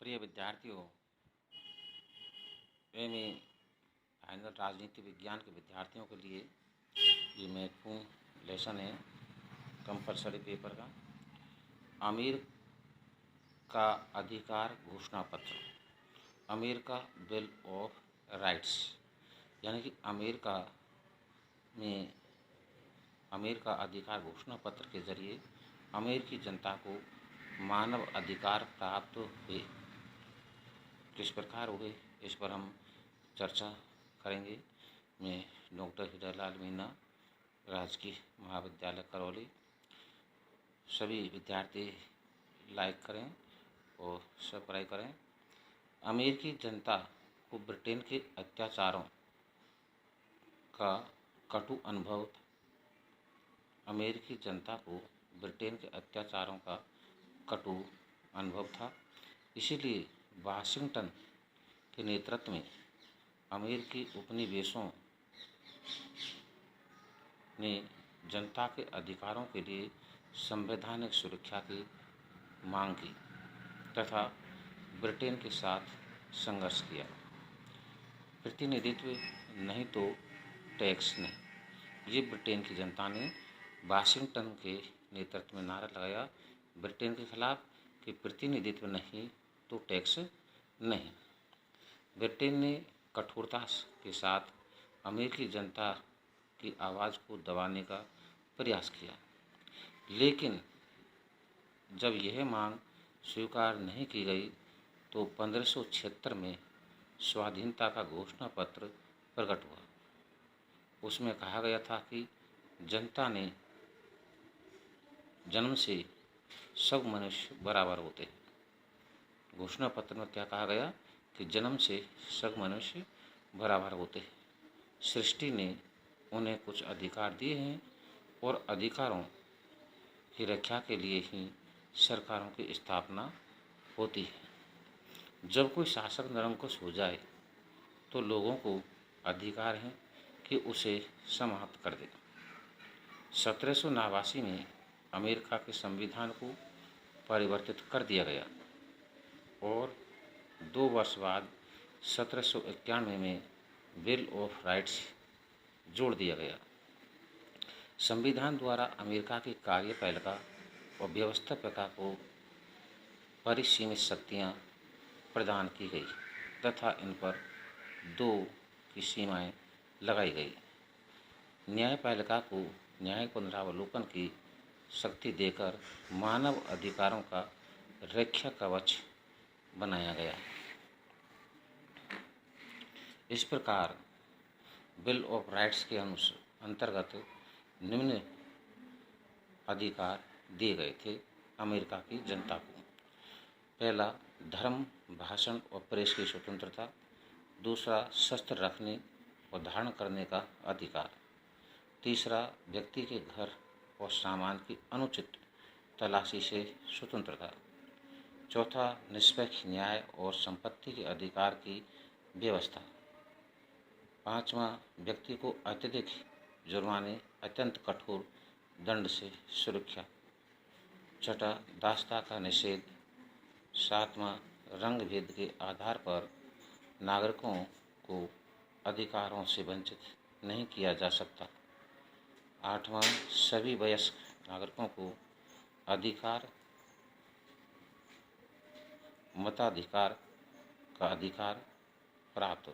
प्रिय विद्यार्थियों, MA final राजनीति विज्ञान के विद्यार्थियों के लिए ये महत्वपूर्ण लेसन है कंपलसरी पेपर का। अमेरिका का अधिकार घोषणा पत्र, अमेरिका बिल ऑफ राइट्स, यानी कि अमेरिका अधिकार घोषणा पत्र के जरिए अमेरिकी जनता को मानव अधिकार प्राप्त हुए। किस प्रकार हुए, इस पर हम चर्चा करेंगे। मैं डॉक्टर हीरालाल मीणा, राजकीय महाविद्यालय करौली। सभी विद्यार्थी लाइक करें और सब्सक्राइब करें। अमेरिकी जनता को ब्रिटेन के अत्याचारों का कटु अनुभव था। अमेरिकी जनता को ब्रिटेन के अत्याचारों का कटु अनुभव था, इसीलिए वाशिंगटन के नेतृत्व में अमेरिकी उपनिवेशों ने जनता के अधिकारों के लिए संवैधानिक सुरक्षा की मांग की तथा ब्रिटेन के साथ संघर्ष किया। प्रतिनिधित्व नहीं तो टैक्स नहीं, ये ब्रिटेन की जनता ने वाशिंगटन के नेतृत्व में नारा लगाया ब्रिटेन के खिलाफ कि प्रतिनिधित्व नहीं तो टैक्स नहीं। ब्रिटेन ने कठोरता के साथ अमेरिकी जनता की आवाज़ को दबाने का प्रयास किया, लेकिन जब यह मांग स्वीकार नहीं की गई तो 1576 में स्वाधीनता का घोषणा पत्र प्रकट हुआ। उसमें कहा गया था कि जनता ने जन्म से सब मनुष्य बराबर होते हैं। घोषणा पत्र में क्या कहा गया कि जन्म से सब मनुष्य बराबर होते हैं। सृष्टि ने उन्हें कुछ अधिकार दिए हैं और अधिकारों की रक्षा के लिए ही सरकारों की स्थापना होती है। जब कोई शासक निरंकुश हो जाए तो लोगों को अधिकार है कि उसे समाप्त कर दे। 1789 में अमेरिका के संविधान को परिवर्तित कर दिया गया और 2 वर्ष बाद 1791 में बिल ऑफ राइट्स जोड़ दिया गया। संविधान द्वारा अमेरिका की कार्यपालिका और व्यवस्थापिका को परिसीमित शक्तियाँ प्रदान की गई तथा इन पर 2 की सीमाएं लगाई गई। न्यायपालिका को न्यायिक पुनरावलोकन की शक्ति देकर मानव अधिकारों का रक्षा कवच बनाया गया। इस प्रकार बिल ऑफ राइट्स के अंतर्गत निम्न अधिकार दिए गए थे अमेरिका की जनता को। पहला, धर्म, भाषण और प्रेस की स्वतंत्रता। दूसरा, शस्त्र रखने और धारण करने का अधिकार। तीसरा, व्यक्ति के घर और सामान की अनुचित तलाशी से स्वतंत्रता। चौथा, निष्पक्ष न्याय और संपत्ति के अधिकार की व्यवस्था। पाँचवा, व्यक्ति को अत्यधिक जुर्माने, अत्यंत कठोर दंड से सुरक्षा। छठा, दासता का निषेध। सातवां, रंग भेद के आधार पर नागरिकों को अधिकारों से वंचित नहीं किया जा सकता। आठवां, सभी वयस्क नागरिकों को मताधिकार का अधिकार प्राप्त हो।